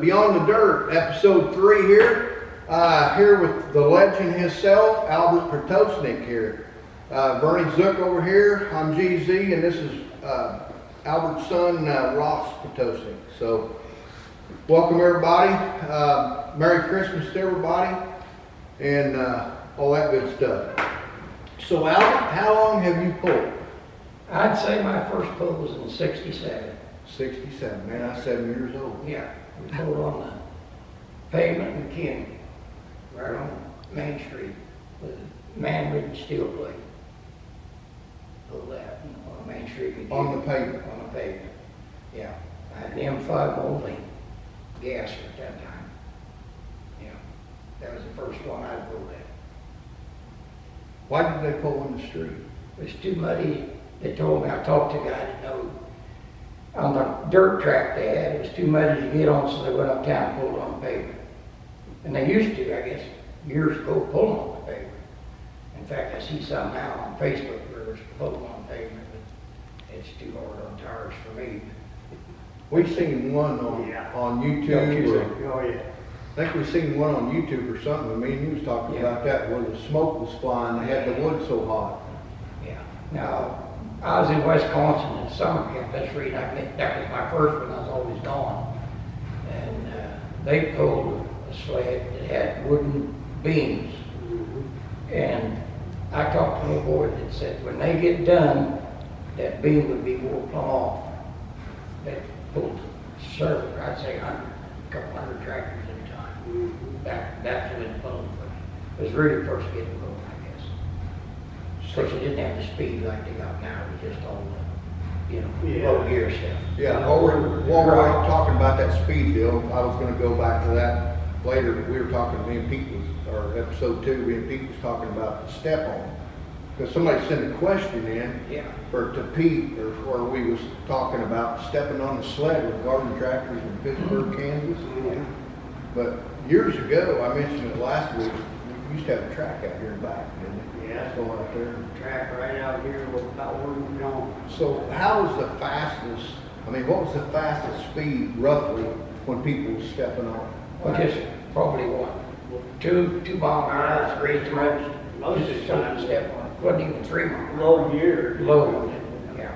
Beyond the Dirt, episode 3 here. Here with the legend himself, Albert Potosnik here. Bernie Zook over here, I'm GZ, and this is Albert's son, Ross Potosnik. So, welcome everybody. Merry Christmas to everybody, and all that good stuff. So, Albert, how long have you pulled? I'd say my first pull was in 67. 67, man, I'm 7 years old. Yeah, we pulled on the pavement in King, right on Main Street, with a man-ridden steel plate. Pulled that on Main Street in King. On the pavement? On the pavement, yeah. I had an M5 only gasser at that time. Yeah, that was the first one I pulled at. Why did they pull in the street? It was too muddy. They told me, I talked to a guy that knew. On the dirt track they had, it was too muddy to get on, so they went uptown and pulled on the pavement. And they used to, I guess, years ago, pull on the pavement. In fact, I see some now on Facebook where there's pulling on the pavement, but it's too hard on tires for me. We've seen one on YouTube. Oh, yeah. I think we've seen one on YouTube or something. Me and you was talking about that, where the smoke was flying. They had the wood so hot. Yeah. Now, I was in Wisconsin in summer camp. That's the reason that was my first one. I was always gone. And they pulled a sled that had wooden beams. And I talked to a boy that said when they get done, that beam would be more plumb off. They pulled several, I'd say a couple hundred tractors at a time. That's when it pulled first. It was really first getting pulled, I guess. Of course, it didn't have the speed like they got now. It was just all the, low gear stuff. Yeah, while we're talking about that speed deal, I was going to go back to that later. We were talking, me and Pete was, or episode 2, me and Pete was talking about the step on. Because somebody sent a question in to Pete, or where we was talking about stepping on the sled with garden tractors in Pittsburgh, Kansas. But years ago, I mentioned it last week, we used to have a track out here in back, didn't we? Yeah. Go out there. Track right out here about where we're going. So how was the fastest, what was the fastest speed roughly when people were stepping on? Well, just probably what, 2 mile an hour, 3 at the most. Most of the time, Step on. Wasn't even 3 miles. low gear. Low, yeah.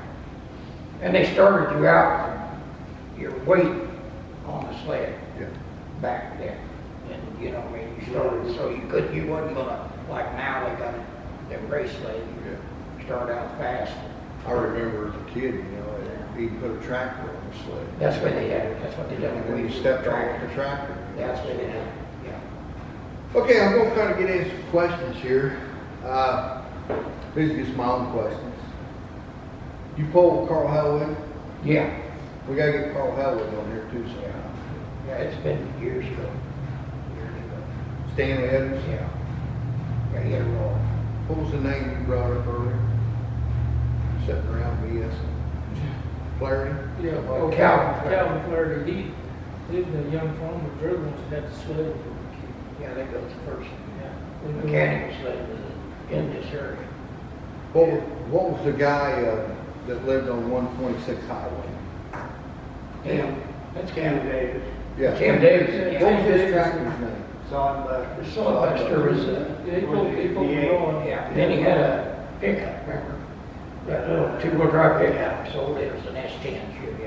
And they started you out your weight on the sled Yeah. back then. And you started, so you wasn't gonna, like now they got them race sleds. You start out fast. I remember as a kid, he put a tractor on the sled. That's what they had. That's what they done. And then you stepped on the tractor. That's what they did. Yeah. Okay, I'm going to kind of get into some questions here. These are just my own questions. You pull Carl Hellwood? Yeah. We got to get Carl Hellwood on here too, so. Yeah, it's been years ago. Stanley Evans? Yeah. Yeah, he had a roll. What was the name you brought up earlier? Sitting around BS. Flaherty? Yeah, Oh, Calvin. Calvin Flaherty, he lived in a young farm with drug ones that had to sled. Yeah, that goes first. Yeah. Mechanical sled was in this area. What was the guy that lived on 126 highway? Yeah, that's Cam Cam. Davis. Yeah. Cam Davis. What was his tractor's name? Sawbuster. The Sawbuster was, Yeah, he pulled the rolling. yeah, then he had a pickup, remember? That little 2-wheel drive pickup, so it was an S10 Chevy,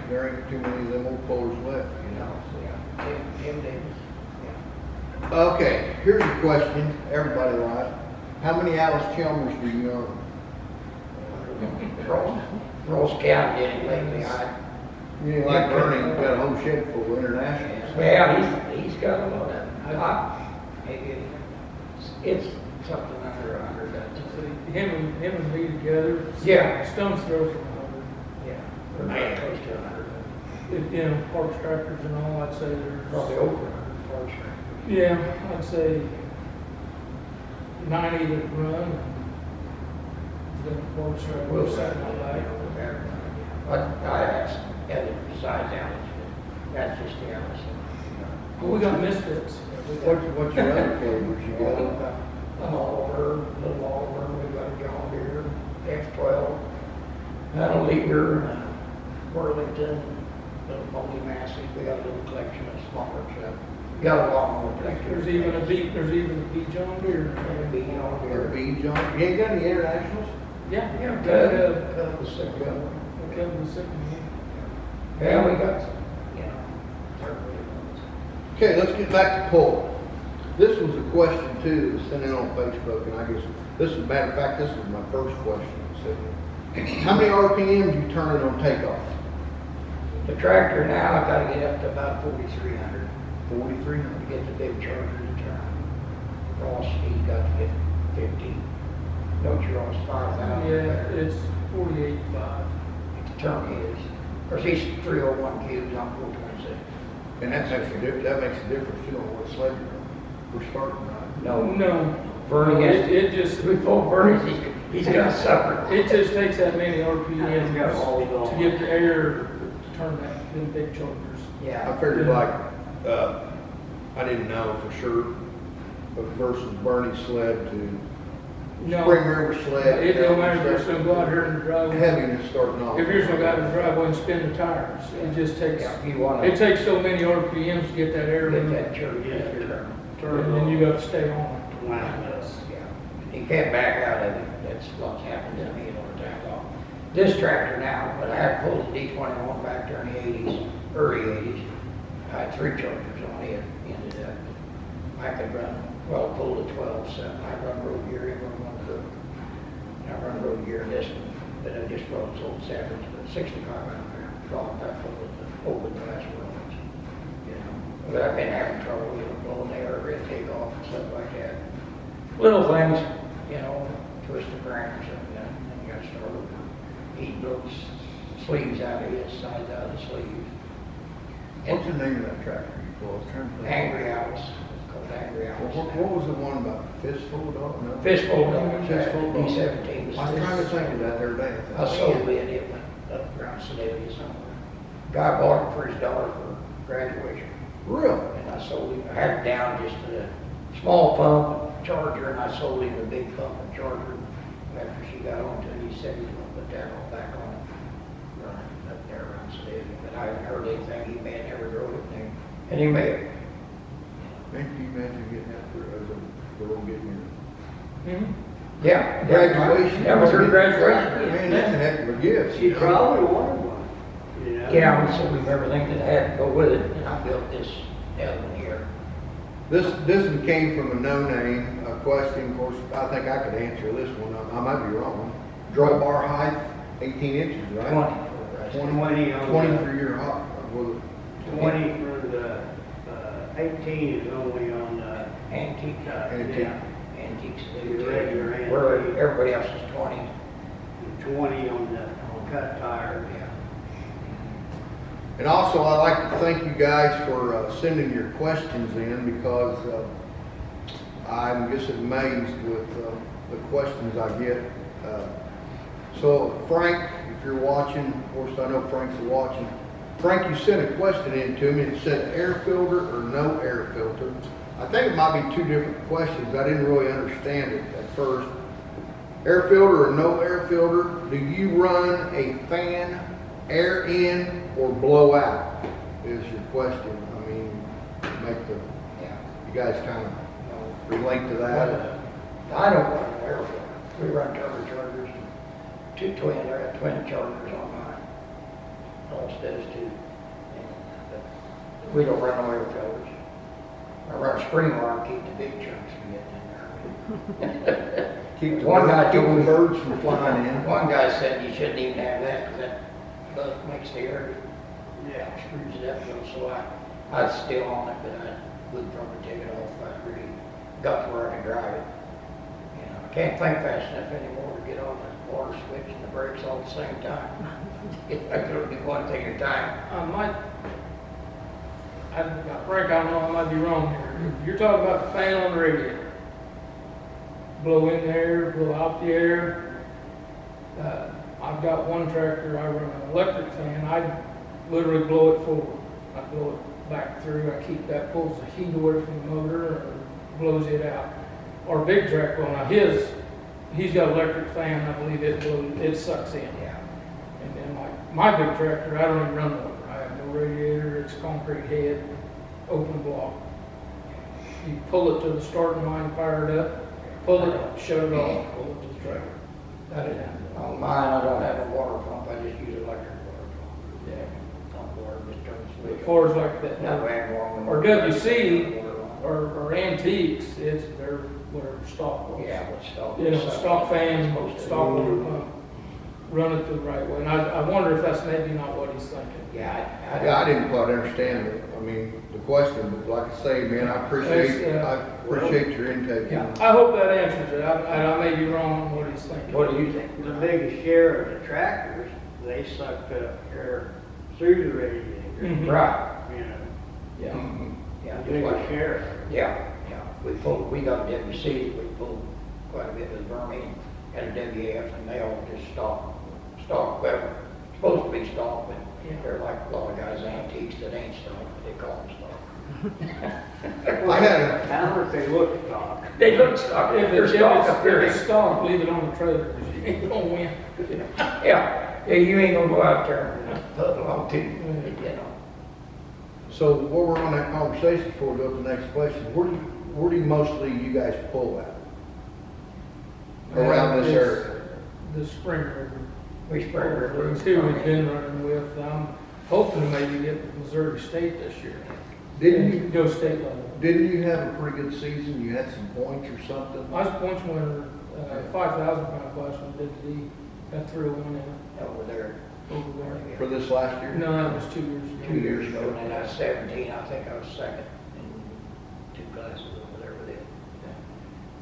There ain't too many of them old pullers left, you know, so yeah, Cam Davis, yeah. Okay, here's a question everybody likes. How many Alice Chalmers do you own? Ross County did it lately, You ain't like Bernie, got a whole shed full of internationals. yeah, he's got a lot of them. Maybe it's something under 100. So him and me together. Yeah. Stone's throw from 100. Yeah, or maybe close to 100. Parks tractors and all, I'd say there's. Probably over 100 parts. Yeah, I'd say 90 that run. Then parks tractors. We'll sat say, in my back. I asked Evan besides Alice, but that's just the Alice. But we got misfits. What's your other flavors you got? An Oliver, little Oliver, we got a John Deere, F12, and a Leader, Worthington, little Moly Massey, we got a little collection of smaller stuff. We got a lot more collection. There's even a beat John Deere. Be, you know, Or here. B, John, you ain't got any internationals? Yeah, Yeah, yeah, Cub was sick of it. Kevin was second. Yeah, we got, you know, everybody knows. Okay, let's get back to Puller. This was a question too that was sent in on Facebook, and I guess, this is, matter of fact, this was my first question. It said, how many RPMs you turning on takeoff? The tractor now, I gotta get up to about 4,300 4,300. to get the big charger to turn. Ross, he's got to get 50. Don't you, Ross, 5,000? Yeah, it's 48.5. The turn is, of course, he's 301 cubes on 426. And that makes a difference too on what sled we're starting, right? No, Bernie has, It just, before Bernie, he's gonna suffer. it just takes that many He's got all of RPMs them. to get the air to turn that, them big chargers. I Yeah, figured like, I didn't know for sure, but versus Bernie's sled to No, Spring River sled. it don't matter if you're just gonna go out here in the driveway. Heaviness starting off. If you're just gonna go out in the driveway and spin the tires, it just takes, yeah, if you wanna it get takes so many RPMs to get that air moving. that charger to turn. And then you gotta stay on it. Yeah, you can't back out of it, that's what's happened to me all the time. Well, this tractor now, but I had pulled the D21 back there in the 80s, early 80s. I had 3 chargers on it, ended up, I could run, well, I pulled a 12, so I run road gear in one hook. And I run road gear in this one, but I just run old Saturdays, but 65 ampere, drop that over the last roads. You know, but I've been having trouble, you know, blowing the air, red take off and stuff like that. Little things, you know, twist the crank or something, and you got to start over. He broke sleeves out of his, sides out of the sleeves. What's the name of that tractor you pulled? Angry Owls, it's called Angry Owls. What was the one about fistful dog? No? Fistful dog, Fistful dog. D17. I was trying to think of that the other day. I sold it, it went up around Sedalia somewhere. Guy bought it for his daughter for graduation, Really? and I sold him, I had it down just to the small pump charger, and I sold him the big pump and charger. After she got onto it, he said he was gonna put that all back on it, run it up there around Sedalia, but I haven't heard anything, he may have never drove it, and he may have. Man, can you imagine getting that for, as a girl getting Mhm. Yeah. Graduation. That was her graduation. Man, that's a heck of a gift. She probably wanted one, you know? Yeah, we said we've everything that had to go with it, and I built this other one here. This one came from a no-name, question, of course, I think I could answer this one, I might be wrong. Draw bar height, 18 inches, right? 20 for the rest. 20 on 20 the- for your hot, was it? 20 for the, 18 is only on, Antique, Antique. yeah, antiques. Your regular antique. Where everybody else is 20. 20 on the cut tire. Yeah. And also, I'd like to thank you guys for sending your questions in because I'm just amazed with the questions I get. So Frank, if you're watching, of course I know Frank's watching. Frank, you sent a question in to me. It said air filter or no air filter. I think it might be 2 different questions. I didn't really understand it at first. Air filter or no air filter, do you run a fan, air in, or blow out? Is your question. I mean, make the, Yeah. you guys kind of No. relate to that. I don't run an air filter. We run turbochargers, 2 twin chargers on mine. All does too. But we don't run no air filters. I run a spring arm, keep the big chunks from getting in there. Keep the, One guy keep told the me- birds from flying in. One guy said you shouldn't even have that, because that bug makes the air, Yeah. screws it up, you know, so I'd still on it, but I would probably take it off if I really got to where I could drive it. You know, I can't think fast enough anymore to get on the water switch and the brakes all at the same time. I could only do one thing at a time. Frank, I don't know, I might be wrong here. You're talking about the fan on the radiator. Blow in the air, blow out the air. I've got one tractor, I run an electric fan, I literally blow it forward. I blow it back through, I keep that, pulls the heat away from the motor, or blows it out. Our big tractor, well, now he's got electric fan, I believe it sucks in. Yeah. And then my big tractor, I don't even run the motor, I have no radiator, it's concrete head, open block. You pull it to the starting line, fire it up, pull it, shut it off, pull it to the trailer. That is, on mine, I don't have a water pump, I just use electric water pump. Yeah. Pump water, just turn the switch. As far as like that, No hand warming. or WC, or antiques, it's their, whatever stock was. Yeah, but stock. You know, stock fan, Supposed to- stock water pump, run it the right way. And I wonder if that's maybe not what he's thinking. Yeah, Yeah, I didn't quite understand it. I mean, the question, but like I say, man, I appreciate your intake. Yeah. I hope that answers it. I may be wrong on what he's thinking. What do you think? The biggest share of the tractors, they sucked up air through the radiator, Mhm. Right, you know, Yeah. mhm, yeah, the just biggest like, share. yeah, we got WC, we pulled quite a bit with Birmingham, and a WF, and they all just stock, well, supposed to be stock, but Yeah. they're like a lot of guys antiques that ain't stock, but they call them stock. I had a, I don't know if they look stock. They look stock, If they're it's, stock up there. if it's stock, leave it on the trailer, 'cause you ain't gonna win. Yeah, you ain't gonna go out there and put a lot to, you know. so while we're on that conversation before we go to the next question, where do mostly you guys pull at? Around this It's area? The Spring River. We spray river. It's who we've been running with. I'm hoping to maybe get Missouri State this year. Didn't you, Go state level. didn't you have a pretty good season? You had some points or something? I was points winner, 5,000 pound class when I did the, got 301 in Over there. over there. For this last year? No, that was 2 years ago. 2 years ago, and then I was 17, I think I was second in 2 classes over there with it.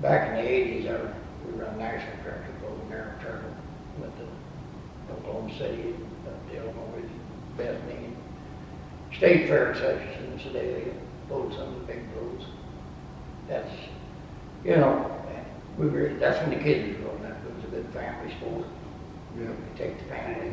Back in the 80s, we run national tractor over there in Turtle with the Oklahoma City, the Illinois, Bethany, State Fair sections, so they pulled some of the big bulls. That's, you know, that's when the kids were growing up, it was a good family sport. Yeah. You take the family.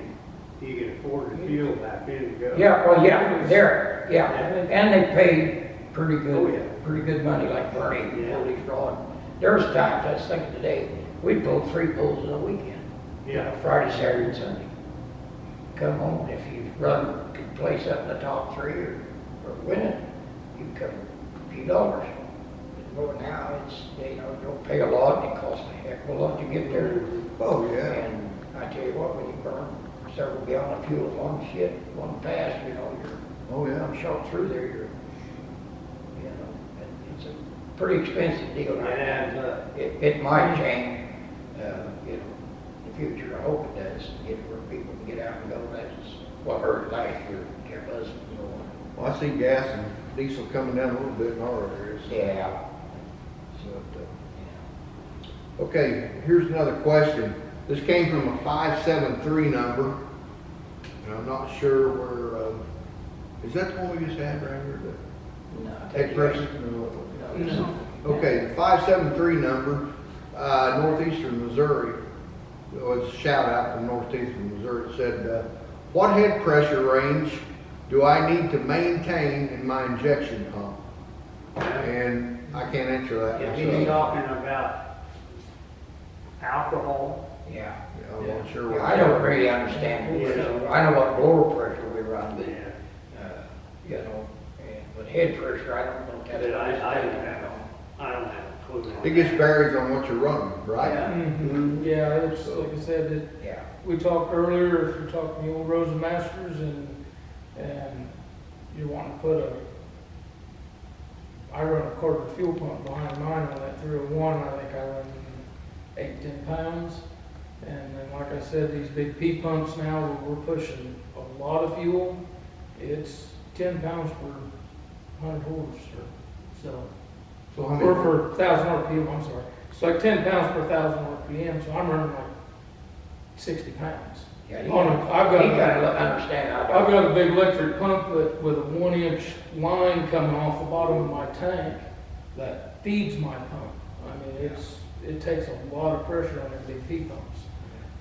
You can afford to fuel that big to go. Yeah, well, yeah, there, yeah, and they pay pretty Oh, yeah. good, pretty good money, like Bernie, Yeah. Holy's Rod. There's times, I was thinking today, we pulled 3 pulls in a weekend. Yeah. Friday, Saturday, and Sunday. Come home, if you run, could place up in the top 3 or win it, you come a few dollars. But now, it's, you know, you don't pay a lot, and it costs a heck of a lot to get there. Oh, yeah. And I tell you what, when you burn several gallon of fuel, one shit, one pass, you know, Oh, yeah. I'm shot through there, you know, and it's a pretty expensive deal right Yeah, now. It might change, you know, in the future, I hope it does, get where people can get out and go, that's what hurt last year, kept us going. Well, I see gas and diesel coming down a little bit in our area, so. Yeah. So, okay, here's another question. This came from a 573 number, and I'm not sure where, is that the one we just had right here? No, The head person? No. Okay, the 573 number, northeastern Missouri, it was a shout out from northeastern Missouri. It said, what head pressure range do I need to maintain in my injection pump? And I can't answer that If he's myself. talking about alcohol, Yeah. I'm not sure what. I don't really understand, Yeah. I know what blower pressure we run, but, yeah, you know, but head pressure, I don't know what that's. but I don't have a clue. It just varies on what you're running, right? Yeah. Mhm. Yeah, it's, like I said, Yeah. we talked earlier, if you're talking the old Rosa Masters and you want to put I run a quarter fuel pump behind mine on that 301, I think I run 8-10 pounds. And then, like I said, these big P pumps now, we're pushing a lot of fuel. It's 10 pounds per 100 horse, so, So how or many, for 1,000 RPM, I'm sorry. It's like 10 pounds per 1,000 RPM, so I'm running like 60 pounds. Yeah, I've got you gotta understand, I've got a big electric pump with a 1-inch line coming off the bottom of my tank that feeds my pump. I mean, it takes a lot of pressure on them big P pumps.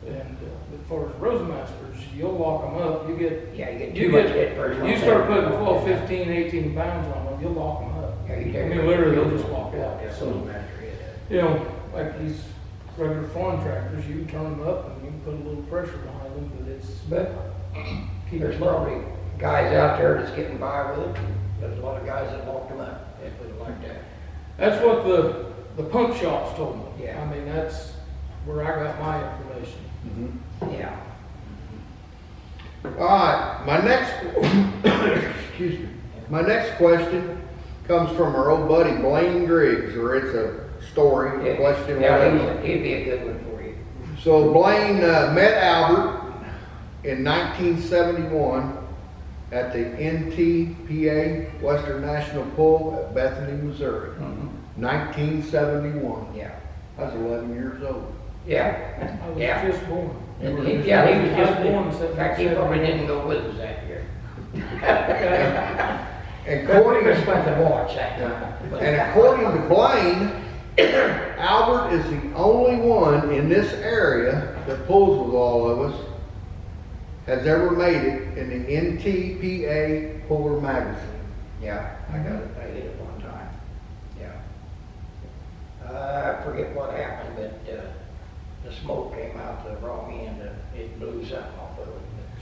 And as far as Rosa Masters, you'll lock them up, you get too much head pressure. you start putting 12, 15, 18 pounds on them, you'll lock them up. Yeah, I mean, literally, they'll just walk out. So, Yeah. you know, like these regular farm tractors, you can turn them up and you can put a little pressure behind them, but it's But keep there's it low. guys out there that's getting by with it. There's a lot of guys that locked them up, they put it like that. That's what the pump shops told me. Yeah. I mean, that's where I got my information. Yeah. All right, my next, excuse me, my next question comes from our old buddy Blaine Griggs, or it's a story, a question, Yeah, whatever. he'd be a good one for you. So Blaine met Albert in 1971 at the NTPA Western National Pull at Bethany, Missouri. 1971. Yeah. I was 11 years old. Yeah. I was Yeah. just born. And he, yeah, he was just born born. In fact, he probably didn't go with us that year. And But we according just to, went to watch that time. and according to Blaine, Albert is the only one in this area that pulls with all of us, has ever made it in the NTPA Puller Magazine. Yeah, I got it, I hit it one time. Yeah. I forget what happened, but, the smoke came out the wrong end, it blew something off of it.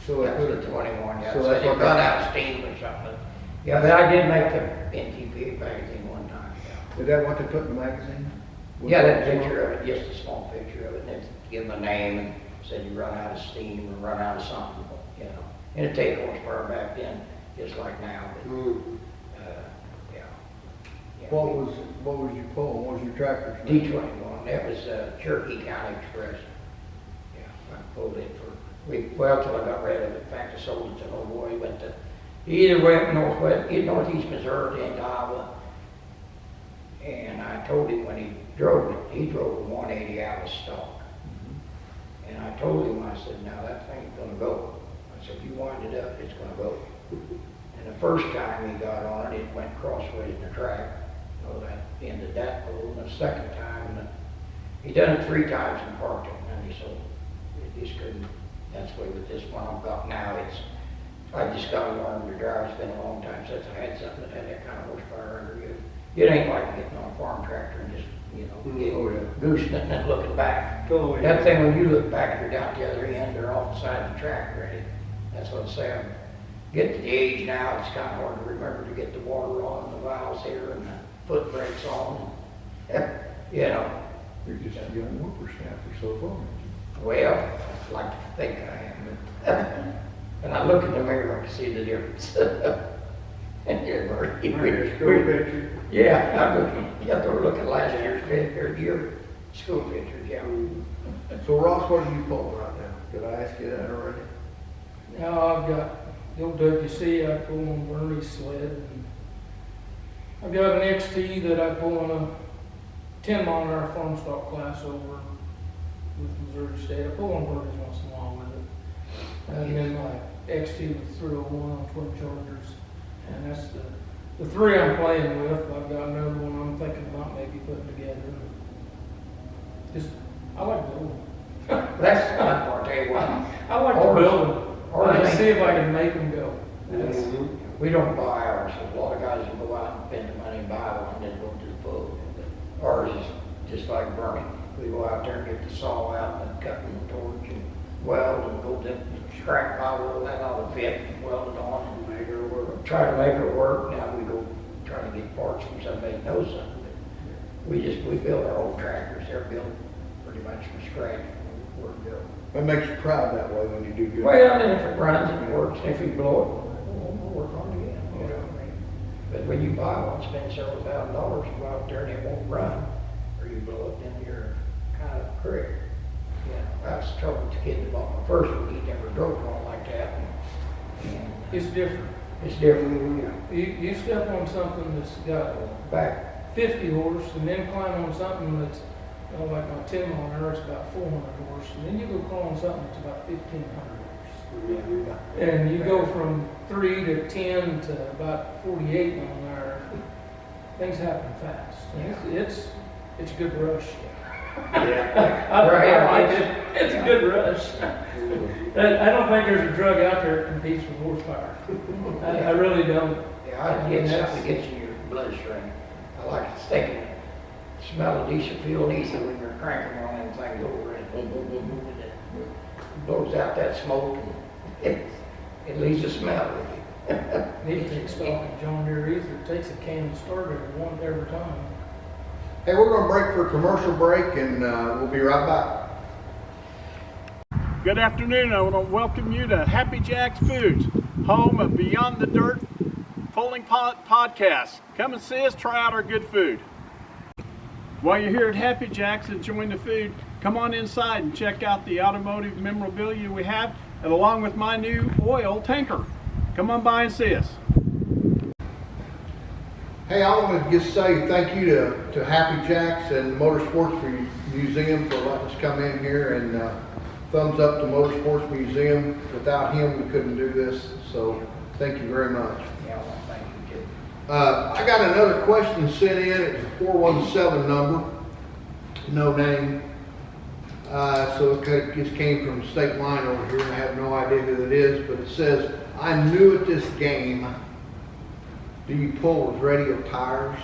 So That it was could- the 21, yeah, so so that's it what run that- out of steam or something. Yeah, but I did make the NTPA magazine one time, yeah. Is that what they put in the magazine? Yeah, that picture of it, just a small picture of it, and it give them a name and said you run out of steam or run out of something, you know. And it take horsepower back then, just like now, but, yeah. Yeah, What was you pulling? What was your tractor? D-21, that was Cherokee County Express. Yeah, I pulled it well, till I got rid of it. In fact, I sold it to an old boy. He went to, he either went northeast Missouri into Iowa. And I told him when he drove it, he drove a 180 out of stock. And I told him, I said, now that thing's gonna go. I said, you wind it up, it's gonna go. And the first time he got on it, it went crossways in the track. Well, that ended that pull. And the second time, he done it 3 times and parked it, and he sold it. It just couldn't, that's the way with this one I've got now, I just got to learn to drive. It's been a long time since I had something that had that kind of horsepower under you. It ain't like getting on a farm tractor and just, you know, goosing it and then looking back. Totally. That thing, when you look back, you're down the other end, they're off the side of the track already. That's what I'm saying. Get to the age now, it's kind of hard to remember to get the water on and the valves here and the foot brakes on. You know, You're just a young whippersnapper so far. well, I like to think I am, but when I look in the mirror, I can see the difference. And Remember school picture? yeah, I'm looking, you have to look at last year's picture, your school pictures, yeah. So Ross, what are you pulling right now? Did I ask you that already? Now I've got the old WC I pull on Bernie's sled. And I've got an XT that I pull on a 10-mile-an-hour farm stock class over with Missouri State. I pull on Bernie's once in a while with it. And then my XT with 301 on twin chargers. And that's the 3 I'm playing with. I've got another one I'm thinking about maybe putting together. Just, I like building. That's the fun part, I tell you what. I like to Ours- build them. I ours like to ain't- see if I can make them go. That's, We don't buy ours, there's a lot of guys that go out and spend the money and buy one, then go to the pull. But ours is just like burning. We go out there and get the saw out and cut and torch and weld and go to scrap pile, that out of fit and weld it on and make her work. Try to make her work. Now we go try to get parts from somebody that knows something. But we build our own tractors. They're built pretty much from scratch. We're built. That makes you proud that way when you do good. Well, and if it runs, it works, and if you blow it, we'll work on it again, you know what I mean? But when you buy one, spend several $1,000s, you go out there and it won't run, or you blow it, then you're kind of correct. You know, that's the trouble with the kid that bought my first one, he never drove one like that, and it's different. it's different, you know. You step on something that's got Back, 50 horse and then climb on something that's, you know, like my 10-mile-an-hour, it's about 400 horse, and then you go climb on something that's about 1,500 horse. And you go from 3 to 10 to about 48 mile an hour. Things happen fast. It's a good rush. Yeah. I like it. It's a good rush. I don't think there's a drug out there that competes with horsepower. I really don't. yeah, I get something that gets in your bloodstream. I like to think of smell of diesel fuel easy when you're cranking one of them things over and boom, boom, boom, boom, and it blows out that smoke and it leaves a smell with you. Need to take stock in John Deere either. It takes a can to start every time. Hey, we're gonna break for a commercial break and we'll be right back. Good afternoon. I want to welcome you to Happy Jack's Foods, home of Beyond the Dirt Pulling Podcast. Come and see us, try out our good food. While you're here at Happy Jack's enjoying the food, come on inside and check out the automotive memorabilia we have, and along with my new oil tanker. Come on by and see us. Hey, I want to just say thank you to Happy Jack's and Motorsports Museum for letting us come in here, and thumbs up to Motorsports Museum. Without him, we couldn't do this, so thank you very much. Yeah, well, thank you, too. I got another question sent in. It's a 417 number, no name. So it just came from state line over here. I have no idea who it is, but it says, "I'm new at this game. Do you pull with radial tires?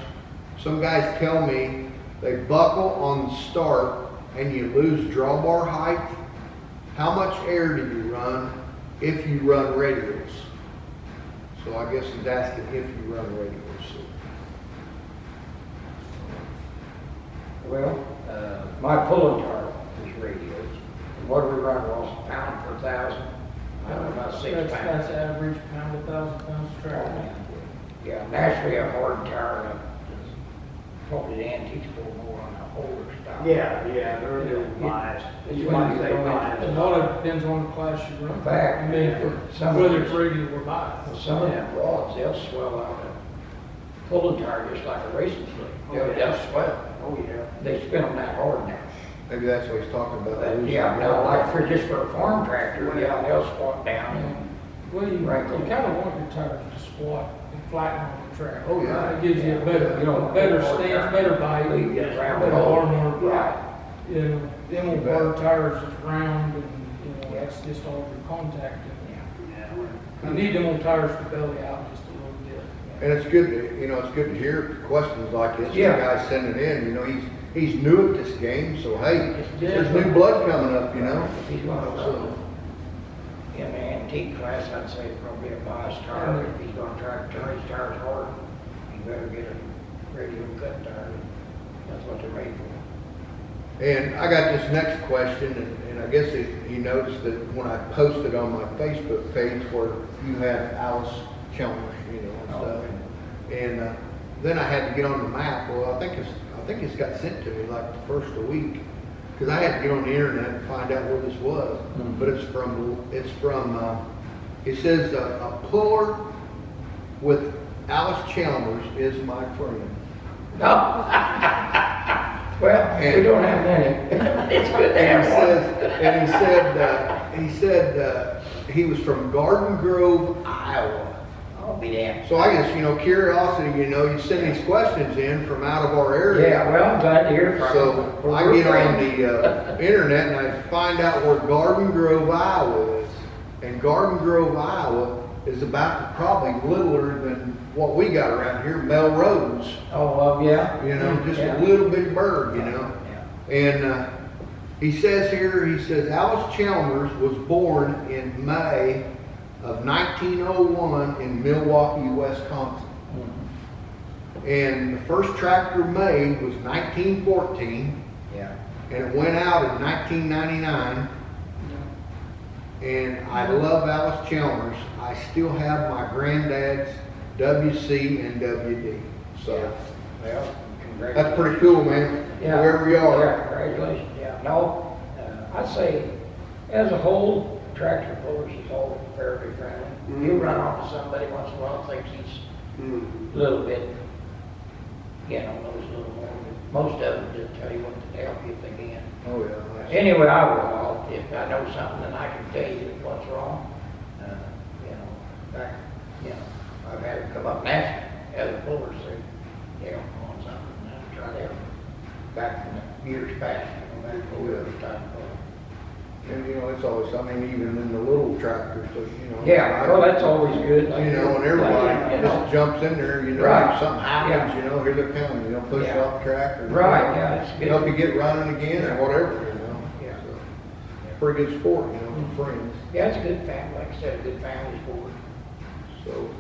Some guys tell me they buckle on the start and you lose drawbar height. How much air do you run if you run radials?" So I guess he's asking if you run radials. Well, my pulling tire is radios. And what do we run, Ross? Pound per thousand? I don't know, about 6 That's pounds. average, pound 1,000 pounds of track. Yeah, naturally a hard tire is probably the antiques pull more on the older style. Yeah, they're biased. It's You when might you say go into biased. A lot of it depends on the class you run. In fact, I mean, for some of whether these- it's radial or biased. Well, some of them rods, they'll swell out a pulling tire just like a racing sled. Oh, They'll yeah. swell. Oh, yeah. They spin them that hard now. Maybe that's what he's talking about. But yeah, now like for just for a farm tractor, yeah, they'll squat down and Well, you Right. kind of want your tires to squat and flatten on the track. Oh, yeah. It gives you a better, better stance, better bite, You get around better the hole. arm work. Right. You know, them old You bet. hard tires is round and, that's just all your contact. Yeah. You need them old tires to belly out just a little bit. And it's good to, it's good to hear questions like this. Yeah. The guy sending in, he's new at this game, so hey, Yeah. there's new blood coming up, If he's one of So, those, in the antique class, I'd say probably a bias tire. If he's gonna try to turn his tires hard, he better get a radial cut tire. That's what they're made for. And I got this next question, and I guess he noticed that when I posted on my Facebook page where you had Alice Chalmers, and stuff. And then I had to get on the map. Well, I think it's got sent to me like the first of the week, because I had to get on the internet and find out where this was. Mhm. But it says a puller with Alice Chalmers is my friend. No. Well, we don't have many. It's good to And have one. he said he was from Garden Grove, Iowa. I'll be damned. So I guess, curiosity, you send these questions in from out of our area. Yeah, well, I'm glad to hear from you. So We're I get on friends. the internet and I find out where Garden Grove, Iowa is. And Garden Grove, Iowa is about probably littler than what we got around here, Melrose. Oh, well, yeah. Just Yeah. a little bitty bird, Yeah. And he says Alice Chalmers was born in May of 1901 in Milwaukee, Wisconsin. Mhm. And the first tractor made was 1914, Yeah. and it went out in 1999. And I love Alice Chalmers. I still have my granddad's WC and WD. So Well, congratulations. that's pretty cool, man. Yeah. Wherever you are. Yeah, congratulations, yeah. No, I'd say, as a whole, tractor pullers is all fairly friendly. You run onto somebody once in a while, thinks he's a little bit, knows a little more, but most of them just tell you what to help you if they can. Oh, yeah. Anyway, I will, if I know something, then I can tell you what's wrong. I've had them come up and ask me, other pullers, say, on something, and I try to help them. Back in the years past, back when we were time puller. And it's always, even in the little tractors, Yeah, well, that's always good. And everybody just jumps in there, Right. if something happens, Yeah. here they come, push Yeah. off the track or. Right, yeah, it's good. Help you get running again or whatever, Yeah. So, pretty good sport, for friends. Yeah, it's a good family, like I said, a good family sport. So,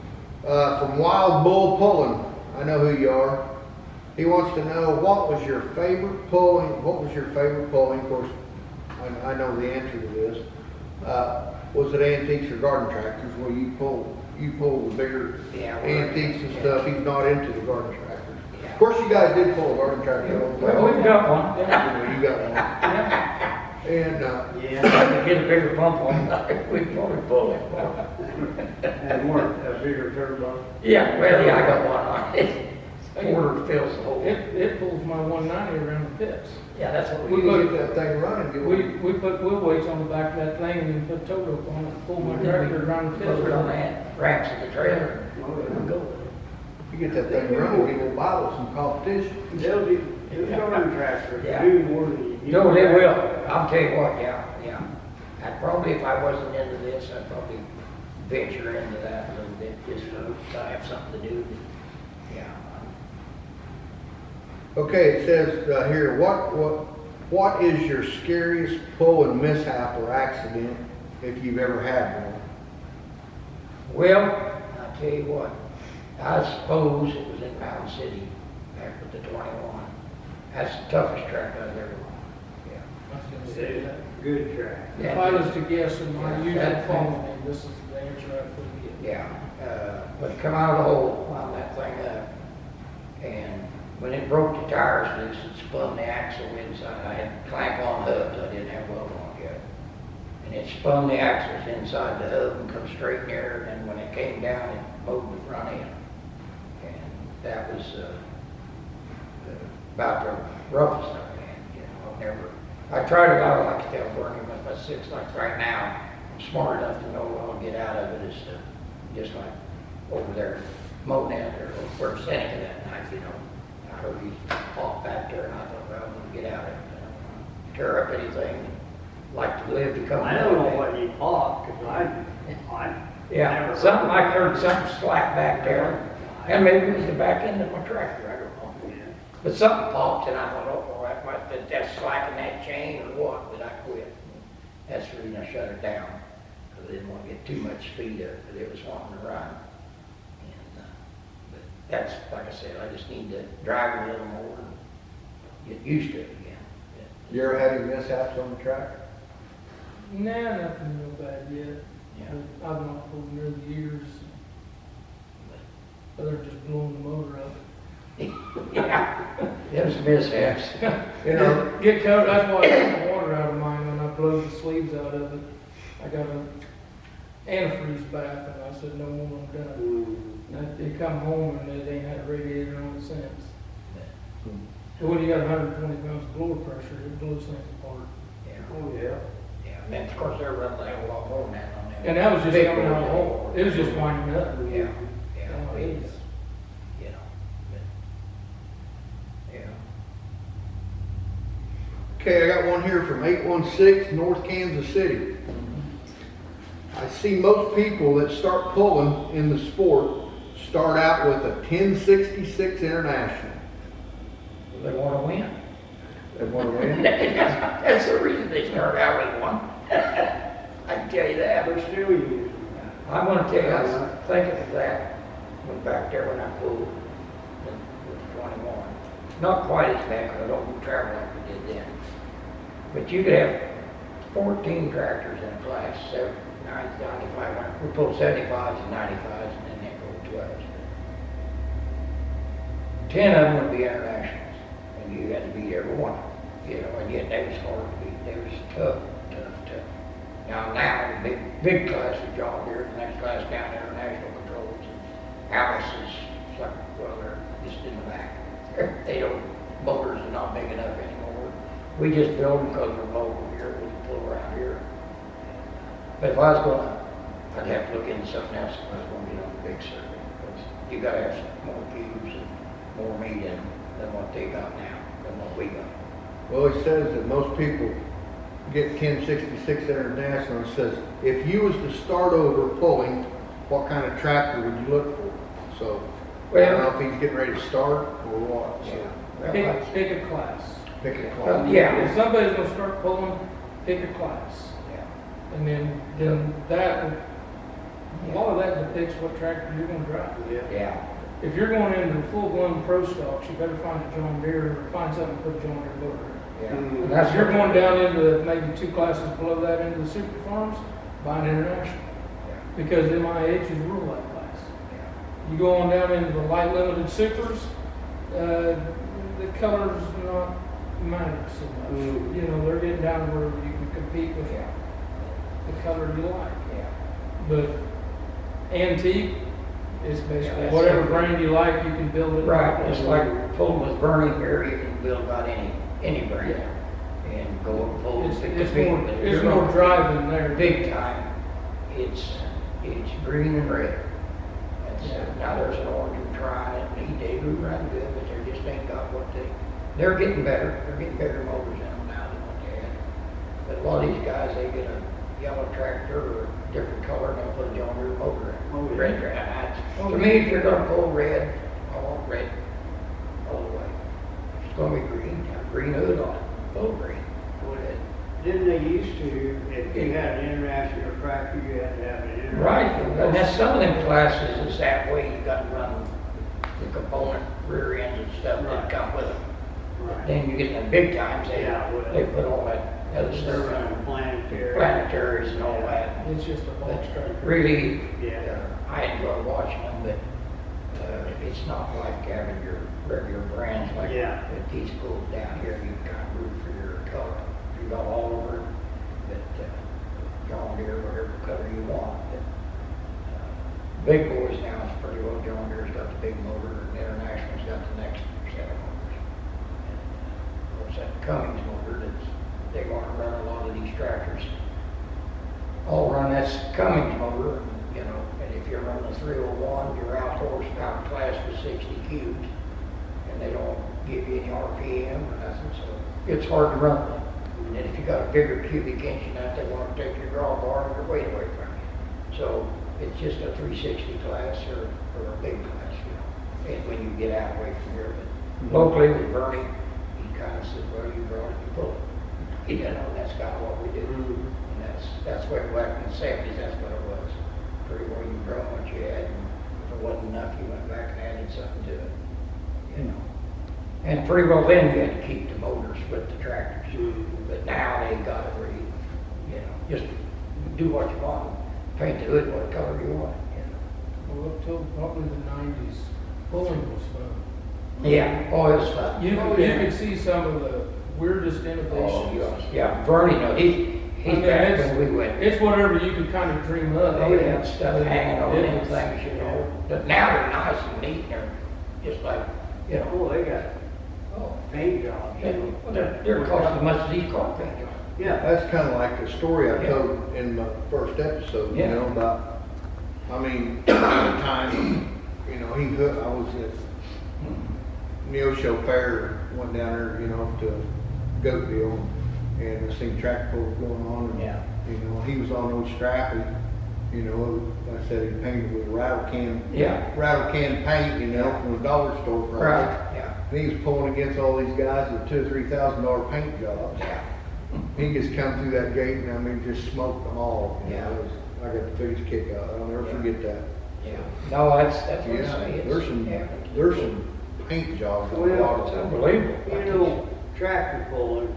from Wild Bull Pulling, I know who you are. He wants to know what was your favorite pulling. Of course, I know the answer to this. Was it antiques or garden tractors where you pull the bigger Yeah, antiques and yeah. stuff? He's not into the garden tractors. Yeah. Of course, you guys did pull a garden tractor all the time. Well, we've got one. You got one. And Yeah, To get a bigger pump on it, we probably pull it. and more, a bigger turbo. Yeah, well, yeah, I got one on it. Quarter fills the hole. It pulls my 190 around the pits. Yeah, that's what we we need do. to get that thing running. Get We put wheel weights on the back of that thing and put tow rope on it, pull my tractor around the pits. Put it on that, ramps in the trailer. Oh, Go with it. You get that thing running, we will battle some competition. Those garden tractors Yeah. do more than you. No, they will. I'll tell you what, yeah. I'd probably, if I wasn't into this, I'd probably venture into that a little bit, just so I have something to do. Yeah. Okay, it says here, what is your scariest pull and mishap or accident if you've ever had one? Well, I'll tell you what, I suppose it was in Mountain City, back with the 21. That's the toughest track I've ever run. Yeah. I was gonna say It's that. a good track. If I was to guess in my Yeah, usual that thing. phone, this is the answer I would get. Yeah, but come out of the hole, wound that thing up, and when it broke the tires loose, it spun the axle inside. I had clamp on hubs, I didn't have weld on yet. And it spun the axles inside the hub and come straight in there, and when it came down, it mowed the front end. And that was about the roughest I've had, you know. I tried it out like California with my 6, like right now. I'm smart enough to know what I'll get out of it is to, just like over there, Monet or where Seneca that night, you know. I heard he off back there and I thought, well, I'm gonna get out of it. I don't wanna tear up anything, like to live to come. I don't know what you bought, cause I Yeah, never something, I heard something slap back there. And maybe it was the back end of my tractor, I don't know. Yeah. But something popped and I thought, oh, well, that's slacking that chain or what, but I quit. That's the reason I shut it down, because I didn't want to get too much speed of it, but it was wanting to run. And, but that's, like I said, I just need to drive a little more and get used to it again. You ever had any mishaps on the track? Nah, nothing real bad yet. Yeah. I've not pulled near the years. Other than just blowing the motor up. Yeah, there's mishaps. You know, Get covered, that's why I took the water out of mine when I blew the sleeves out of it. I got a antifreeze bath and I said, no more, I'm done. And they come home and they ain't had a radiator on it since. So when you got 120 pounds of blower pressure, it blows things apart. Yeah, Oh, yeah. yeah, and of course, they're running a hell of a lot more than that on them. And that was just Big coming out of the blower. hole. It was just winding up. Yeah, yeah, Yeah, it it is, is. you know, but, yeah. okay, I got one here from 816 North Kansas City. I see most people that start pulling in the sport start out with a 1066 International. They want to win. They want to win? That's the reason they start out with one. I can tell you that. But still use. I'm gonna tell you, I was thinking of that, went back there when I pulled with 21. Not quite as bad, because I don't travel like we did then. But you could have 14 tractors in a class, 95, we pulled 75s and 95s, and then they pulled 12s. 10 of them would be internationals, and you had to beat every one, you know, and yet they was hard to beat, they was tough. Now, the big class with John Deere, the next class down there, National Controls, and Alice is like, well, they're just in the back. They don't, motors are not big enough anymore. We just build them because we're local here, we can pull around here. But if I was gonna, I'd have to look into something else if I was gonna get on the big circuit, because you gotta have some more cubes and more meat in them than what they got now, than what we got. Well, it says that most people get 1066 International. It says, if you was to start over pulling, what kind of tractor would you look for? So, I don't know if he's getting ready to start or what, so. Well, Pick a class. Pick a Well, class. yeah. If somebody's gonna start pulling, pick a class. Yeah. And then that would A lot of that depicts what tractor you're gonna drive. Yeah, If you're going into full-blown pro stocks, you better find a John Deere or find something to put a John Deere motor in. yeah. Mm. And that's If you're what- going down into maybe 2 classes below that into the super farms, buy an international. Because MIHs rule that class. You go on down into the light limited supers, the color's not matter so much. Mm. You know, they're getting down where you can compete with the color you like. Yeah. But antique is Yeah, basically that's whatever it. brand you like, you can build it. Right, it's like pulling with Bernie here, you can build about any brand. And go and pull It's, and it's compete. more, But it's you're more gonna- driving there. Big time, it's green and red. That's, now there's an Oregon trying it, and they do run good, but they just ain't got what they're getting better, they're getting bigger motors in them now than what they had. But a lot of these guys, they get a yellow tractor or a different color, and they'll put a John Deere motor in. Oh, yeah. Red, to me, if you're gonna pull red, I want red all the way. If it's gonna be green, have green hood on it, full green, go ahead. Didn't they used to, if you had an international tractor, you had to have an international. Right, and that's some of them classes is that way, you gotta run the component rear ends and stuff that Right. come with them. Right. Then you get them big times, Yeah, well, they put all that other They're stuff running on, planetary. planetaries and all that. It's just a box But tractor. really, Yeah. I enjoy watching them, but, it's not like having your regular brands like Yeah. these schools down here, you kind of root for your color. You got all over, but, John Deere, whatever color you want, but, big boys now, it's pretty well John Deere's got the big motor, and International's got the next set of motors. And, of course, that Cummins motor, they want to run a lot of these tractors. All run that Cummins motor, you know, and if you're running a 301, you're out horsepower class with 60 cubes, and they don't give you any RPM or nothing, so it's hard to run them. And if you got a bigger cubic inch than that, they want to take your drawbar and your weight away from you. So it's just a 360 class or a big class, you know, and when you get out away from here. But locally with Bernie, he kind of said, well, you brought it, you pull it. You know, that's kind of what we do. And that's way back in the 70s, that's what it was. Pretty well you brought what you had, and if it wasn't enough, you went back and added something to it, you know. And pretty well then you had to keep the motors with the tractors. But now they got it where you know, just do what you want, paint the hood what color you want, you know. Well, up till probably the 90s, pulling was fun. Yeah, oh, it was fun. You could see some of the weirdest Oh, innovations. yeah, Bernie, no, he's I mean, back it's- when we went. It's whatever you could kind of dream up. They had stuff hanging on It them was- things, you know, but now they're nice and neat, and they're just like, you know, Oh, they got paint jobs. they're costing as much as these car paint jobs. Yeah. That's kind of like the story I Yeah. told in my first episode, you Yeah. know, about, I mean, at the time, you know, I was at Neosho Fair, went down there, you know, to Goatville, and I seen tractor pulls going on, and, Yeah. you know, he was on old Strappy, you know, like I said, he painted with rattle can paint, you know, from the dollar store price. Right, yeah, And he was pulling against all these guys with $2,000 or $3,000 paint jobs. yeah. He just come through that gate and I mean, just smoked them all. You know, Yeah. it was, I got the biggest kick out. I'll never forget that. Yeah, no, that's what I Yeah, say. there's some paint jobs on a Well, lot It's of them. unbelievable. You know, tractor pulling,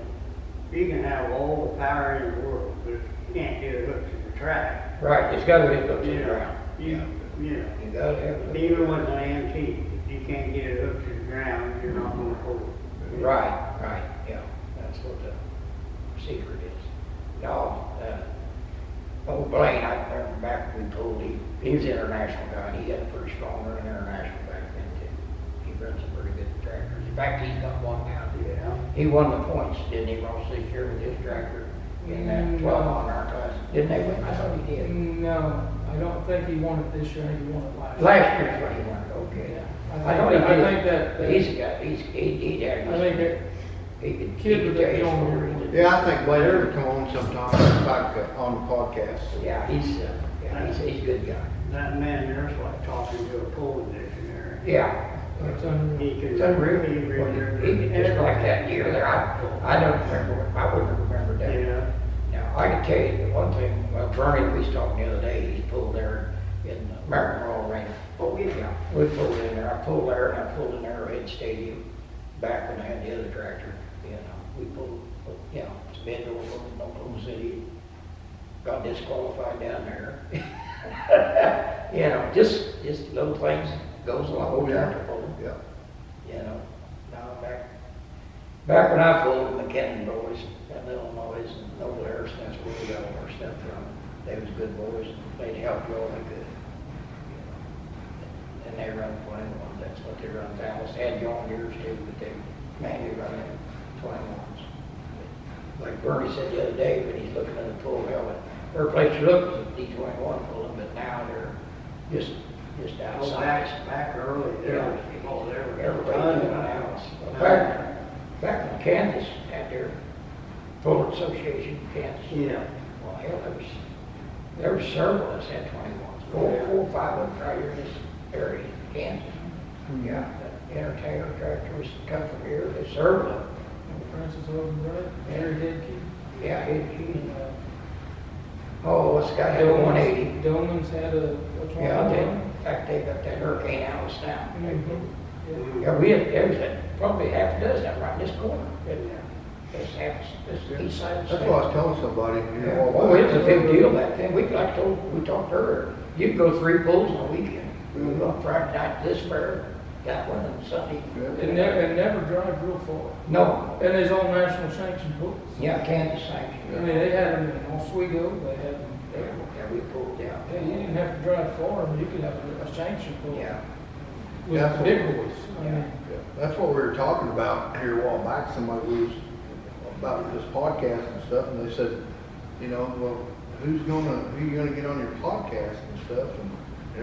you can have all the power in the world, but if you can't get it hooked to the track. Right, it's gotta be hooked to You the know, ground. you know, You gotta have it. even with an antique, if you can't get it hooked to the ground, you're not gonna pull it. Right, yeah, that's what the secret is. No, old Blaine, I remember back when we pulled, he was an international guy, and he had a pretty strong run international back then too. He runs some pretty good tractors. In fact, he's got one now too. Yeah. He won the points, didn't he, Ross, this year with his tractor in that 12-mile class? Didn't they win? I thought he did. No, I don't think he won it this year, I think he won it last. Last year's what he won, okay. I know he think did. that- He's a guy, he'd have. I think that He could, kid he could with tell that you John stories. Deere. Yeah, I think Blaine ought to come on sometime on the podcast. Yeah, he's a good guy. That man there's like talking to a pulling dictionary. Yeah. That's unreal. He can. It's unreal. He He could just like that year there, I don't remember, I wouldn't remember that. Yeah. Now, I can tell you the one thing, well, Bernie, we was talking the other day, he pulled there, in American Royal Arena. Oh, yeah. Yeah, we pulled in there, I pulled there, and I pulled in Arrowhead Stadium, back when I had the other tractor, you know, we pulled, you know, to Bend, Oklahoma City, got disqualified down there. You know, just little things goes along with tractor pulling, Yeah. you know. Now, back when I pulled the McKinnon boys, and Illinois, and Noble Harrison, that's where we got all our stuff from. They was good boys, and they'd help you all they could. You know. And they run 21s, that's what they run. Dallas had John Deere's too, but they mainly run them 21s. Like Bernie said the other day, when he's looking at the pull, well, their place to look was a D21 pulling, but now they're just Oh, outside. back early, there was, oh, there was. Everybody doing Dallas. Back when Kansas had their Puller Association, Kansas. Yeah. Well, hell, there was several of us had 21s, four or five of them right here in this area, Kansas. Yeah, the entertainer tractors come from here, they served them. Francis Overbrook, Harry Hidkey. Yeah, oh, what's the guy had a 180? Dolman's had a Yeah, they, 21. in fact, they got that Hurricane Alice down. Mhm. Yeah, there was probably half a dozen right in this corner. This half, this east side of the That's state. what I was telling somebody, you Yeah, know. oh, it was a big deal back then. We talked earlier. You could go 3 pulls in a weekend. We would go on Friday night to this fair, got one on Sunday. And never drive real far. No, And there's all national sanctioned books. yeah, Kansas I sanctioned. mean, they had them in Oswego, they had them. Yeah, we pulled down. Yeah, you didn't have to drive far, but you could have a sanctioned book. Yeah, With That's the big boys. I Yeah. mean, That's what we were talking about here a while back, somebody was about this podcast and stuff, and they said, you know, well, who you gonna get on your podcast and stuff and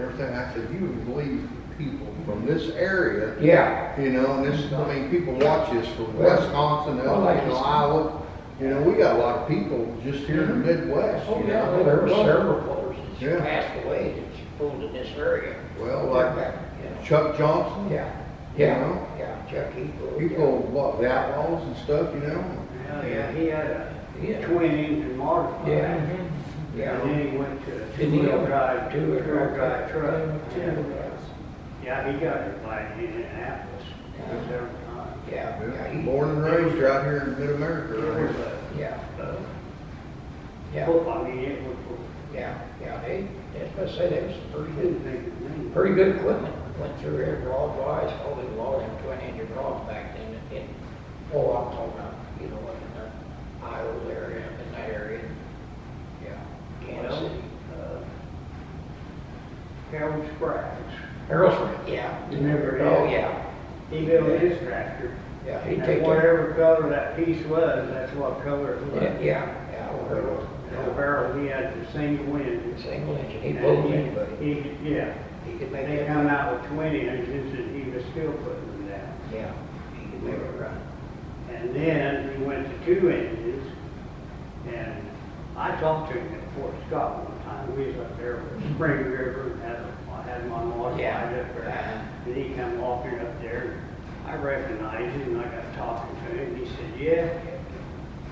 everything? I said, you would believe people from this area, yeah, you know, and this, I mean, people watch this from Well, Wisconsin, well, like you know, you said. Iowa. You know, we got a lot of people just here in the Midwest, Oh, you yeah, know. well, there were several pullers that Yeah. passed away that pulled in this area. Well, like You know. Chuck Johnson. Yeah, You yeah, know? yeah, Chuck, he pulled. People, what, the Outlaws and stuff, you know? Yeah, he had Yeah. a twin engine modified. Yeah. mhm. Yeah. And then he went to a Didn't he two-wheel have drive, two-wheel two-wheel drive truck. Two Yeah. guys. Yeah, he got it by Indianapolis, several times. Yeah, yeah, he, Born and raised right here in mid-America, It right was here. yeah, a, yeah, football, I mean, it was, yeah, that's what I say, that was pretty good thing to me. pretty good equipment. Went through there broadwise, probably a lot of them twin engine rods back then I'm talking about, you know, in the Iowa area, in that area. Yeah, Kansas Well, City. Harold Spraggs, Earlsford, yeah. Remember Oh, him? yeah, he built his tractor. yeah, he'd And take that. whatever color that piece was, that's what color it was. Yeah, Earl. The barrel, he had the single engine. Single engine, he And pulled anybody. Yeah, He could make they it, come out with 20 engines and he was still putting them down. yeah, he could make it run. And then he went to 2 engines, and I talked to him at Fort Scott one time. We was up there with Spring River, and I had my modified Yeah. up there. And he come walking up there, I recognized him, and I got talking to him. He said, yeah.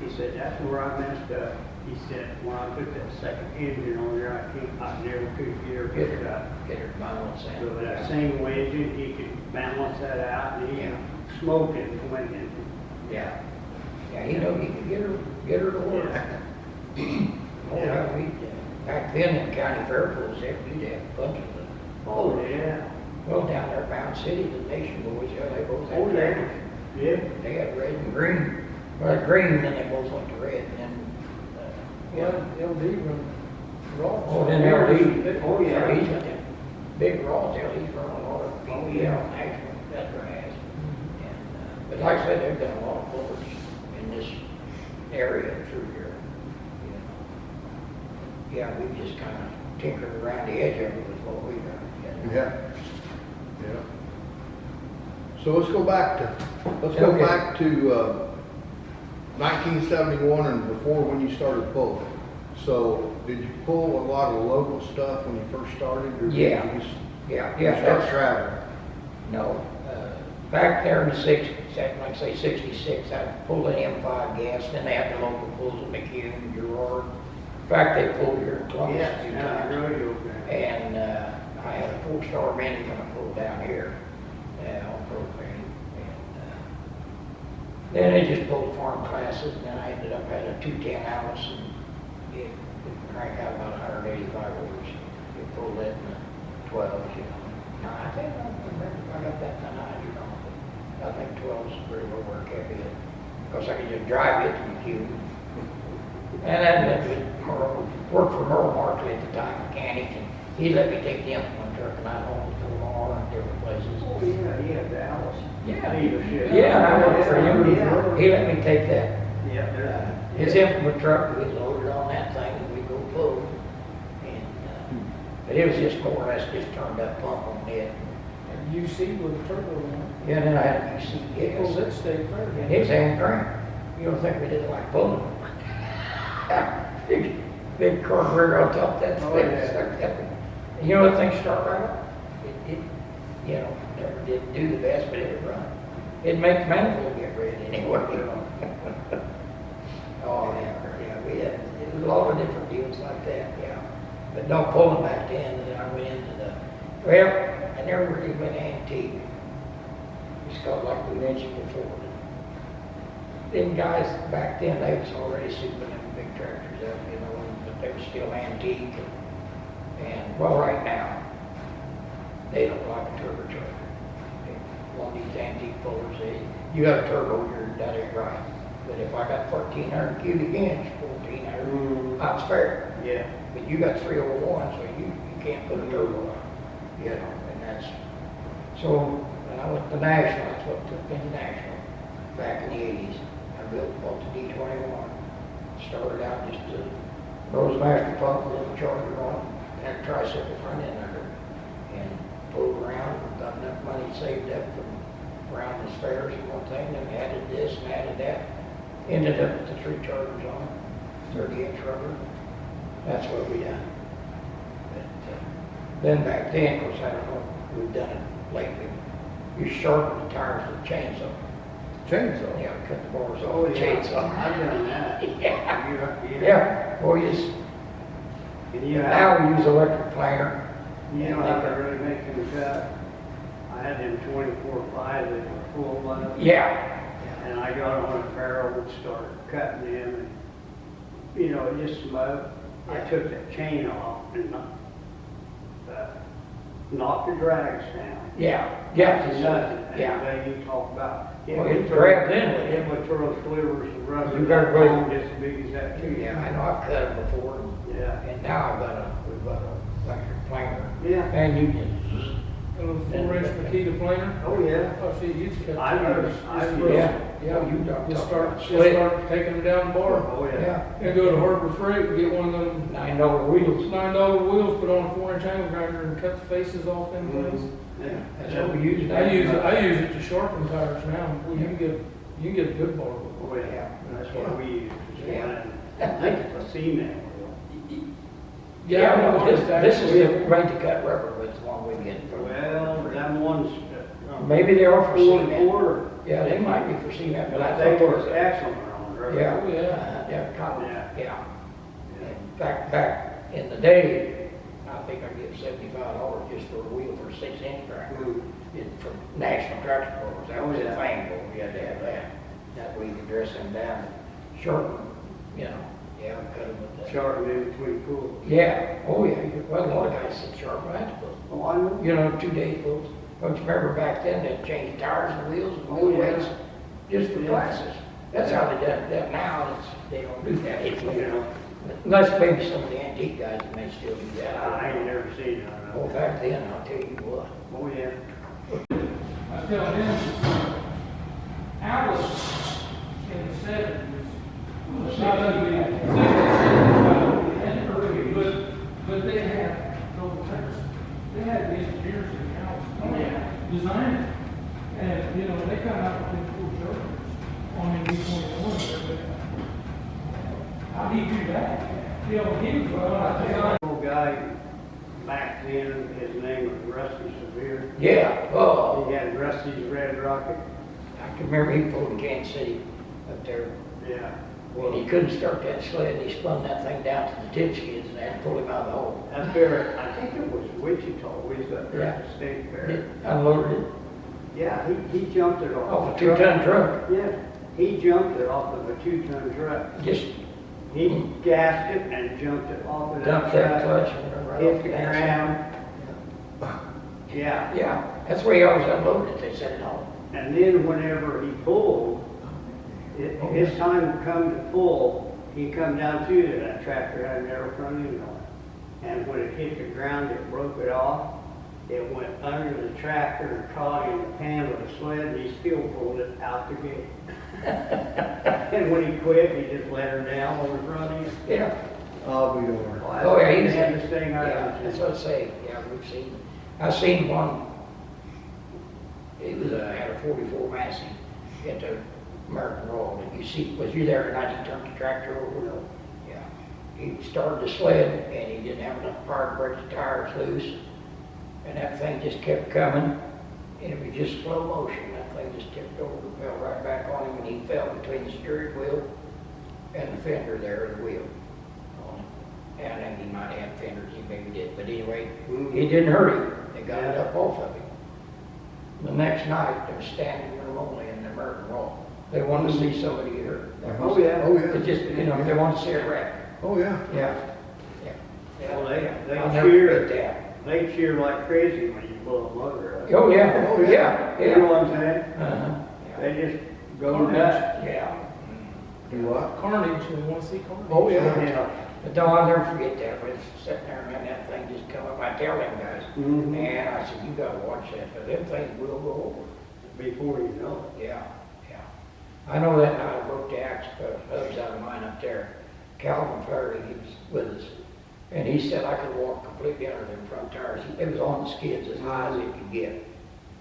He said, that's where I messed up. He said, when I put that second engine on there, I never could get her Get hooked up. her, get her balance in. So that single engine, he could balance that out, and he Yeah. smoked it and went in. Yeah, yeah, he knew he could get her to work. Oh, yeah, back then in county fair pools, we'd have a bunch of them. Oh, yeah. Well, down there, Mound City, the Nation Boys, yeah, they both Oh, had yeah. tractors. Yeah. They had red and green, well, green, then they both went to red, and then, Well, LD run rods. oh, then LD. Oh, yeah. He's got them big rods, LD's run a lot of BBL, national, that has. And, but like I said, there've been a lot of pullers in this area through here. You know. Yeah, we just kind of tinkered around the edge of it with what we got. You know. Yeah. Yeah. So let's go back to 1971 and before when you started pulling. So did you pull a lot of local stuff when you first started? Or Yeah. Did you just Yeah, start that's, traveling? no, back there in the 60s, like say 66, I pulled an M5 gas, then they had the local pulls at McHugh, Gerard, In fact, they pulled here in Columbus Yes, a few down times. the rodeo there. And I had a 4-star man come and pull down here on propane. And then they just pulled farm classes, and then I ended up having a 210 Alice, and it cranked out about 185 orders. It pulled it in the 12s, you know. Now, I think I remember if I got that tonight, you know, but I think 12s is pretty well where it kept it. Because I could just drive it to the queue. And then Merle, worked for Merle Markley at the time, mechanic, and he let me take the implement truck and I'd haul it to Lamar and different places. Oh, yeah, he had the Alice. Yeah, Leadership. yeah, I worked for him. Yeah. He let me take that. Yeah, His implement truck, we loaded on that thing and we go pull. And, but it was just more or less just turned up pump on it. And UC with a turbo on it. Yeah, and then I had a UC It was gas. at State Fair. And it was hand crank. You don't think we did it like pulling? Big carburetor on top of that Oh, thing. yeah. You know, that thing start right up. It, you know, never did do the best, but it would run. It'd make the manifold get red anyway, you know. Oh, yeah, we had a lot of different deals like that, yeah. But no pulling back then, and then I went into the, well, I never really went antique. It's called like we mentioned before. Them guys back then, they was already souping them big tractors up, you know, but they were still antique. And well, right now, they don't like a turbocharger. They want these antique pullers. You got a turbo, that ain't right. But if I got 1,400 cubic inch, 1,400, that's fair. Yeah. But you got 301, so you can't put a turbo on, you know, and that's, so when I went to National, that's what took me to National back in the 80s. I bought the D21, started out just a Rose master pump, a little charger on it, and a tricycle front end under, and pulled around, got enough money saved up from around the fairs and one thing, then added this and added that. Ended up with the 3 chargers on it, 30-inch rubber. That's what we done. But then back then, of course, I don't know, we've done it lately. You sharpen the tires with a chainsaw. Chainsaw. Yeah, cut the bars off Oh, with a yeah. chainsaw. I've done that. Yeah. Yeah. Yeah, boy, And you now we use electric planer. You know how to really make them cut? I had them 24/5 that were full load. Yeah, And I got on a barrel and started cutting them and, you know, it just smoked. I took that chain off and knocked the drags down. yeah, Nothing. yeah. And you talk about. Well, it grabs in with It it. would throw slivers of rubber. You gotta go- down just as big as that too. Yeah, I know, I've cut them before, Yeah. and now we've got a electric planer. Yeah. And you can just, A little 4-inch Makita planer. Oh, yeah. Oh, see, you just cut I know. tires. I Just know. rough. yeah, you don't Just talk start, about just split. start taking them down the bar. Oh, yeah. Yeah, And go to Harbor Freight and get one of them $9 wheels. $9 wheels, put on a 4-inch angle grinder and cut the faces off in place. Yeah. That's what we use now. I use it to sharpen tires now. Well, you can get a good bar with it. Oh, yeah. That's what we use. Yeah. I think it's a cement wheel. Yeah, I no, know, this is the rate to cut rubber, but it's the one we get from. Well, them ones. Maybe they are for cement. Quarter. Yeah, they might be for cement, but I But they think it were was, excellent on rubber. yeah, Oh, yeah. yeah, cotton, Yeah. yeah. In fact, back in the day, I think I get $75 just for a wheel for a 6-inch tractor. From National Tractor Pullers, that was Oh, the yeah. thing, but we had to have that. That way you could dress them down, shorten, you know, yeah, cut them with that. Sharpened in between pulls. Yeah, oh yeah, well, a lot of guys said sharpen right to pull. Oh, I know. You know, 2-day pulls. Don't you remember back then, they'd change tires and wheels and Oh, wheel yeah. weights just for Yeah. classes. That's how they done that now, they don't do that, you know. Unless maybe some of the antique guys may still do that. I ain't never seen it. I Oh, know. back then, I'll tell you what. Oh, yeah. I tell him, Alice in the 70s was not ugly, and early, but they had no tires. They had the engineers in the house, design it, and, you know, they come out with them cool shoulders on the D21. How do you do that? You know, he was, I designed. Old guy back then, his name was Rusty Severe. Yeah, oh, He had Rusty's Red Rocket. I can remember he pulled in Kansas City up there. Yeah. And he couldn't start that sled, and he spun that thing down to the tip skids and had to pull him out of the hole. Up there, I think it was Wichita, we was up there at the state fair. It unloaded it Yeah, he jumped it off. off a the 2-ton truck. Yeah, he jumped it off of a 2-ton truck. Just He gassed it and jumped it off of that dumped that truck. clutch and right Hit off the gas. ground. Yeah, Yeah, that's the way he always unloaded it, they set it home. and then whenever he pulled, his time to come to pull, he come down through there, that tractor had a narrow front end on it. And when it hit the ground, it broke it off. It went under the tractor and caught in the pan of the sled, and he still pulled it out the gate. And when he quit, he just let her down on the front end. Yeah. I'll be darned. Oh, yeah, he's, Had this thing out. yeah, that's what I say, yeah, I've seen one, it was, had a 44 Massey at the American Roll, and was you there tonight, he turned the tractor over? No. Yeah, he started the sled, and he didn't have enough power to break the tires loose, and that thing just kept coming, and it was just slow motion, that thing just tipped over and fell right back on him, and he fell between the steering wheel and the fender there, the wheel. And I think he might have had fenders, he maybe did, but anyway, it didn't hurt him, they got it up off of him. The next night, they were standing room only in the American Roll. They wanted to see somebody get hurt. Oh, yeah. Oh, yeah. They just, they wanted to see it wreck. Oh, yeah. Yeah. Yeah. Well, they I'll never cheer. forget that. They cheer like crazy when you blow a motor up. Oh, yeah, Oh, yeah. You know yeah. what I'm saying? Uh-huh. They just go Carnage. nuts. Yeah. Do what? Carnage, they want to see carnage. Oh, yeah. Yeah. But no, I'll never forget that, when sitting there and then that thing just come up, I tell them guys, Mhm. man, I said, you gotta watch that, but them things will go over. Before you know Yeah, yeah. I know that night I broke the axe, hubs out of mine up there. Calvin Ferry, he was with us, and he said I could walk completely under them front tires. It was on the skids as high as it could get.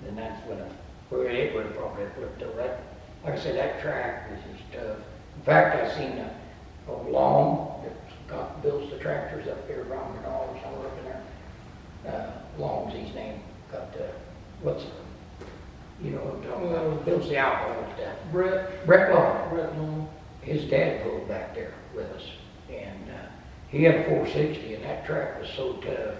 And that's when it would have probably flipped over. That, like I said, that track was just tough. In fact, I seen a Long that builds the tractors up there, Ron Renal or somewhere up in there. Long's his name. Got the, what's it? You know what I'm talking about? Builds the alcohol stuff. Brett Long. Brett Long. His dad pulled back there with us, and he had a 460, and that track was so tough,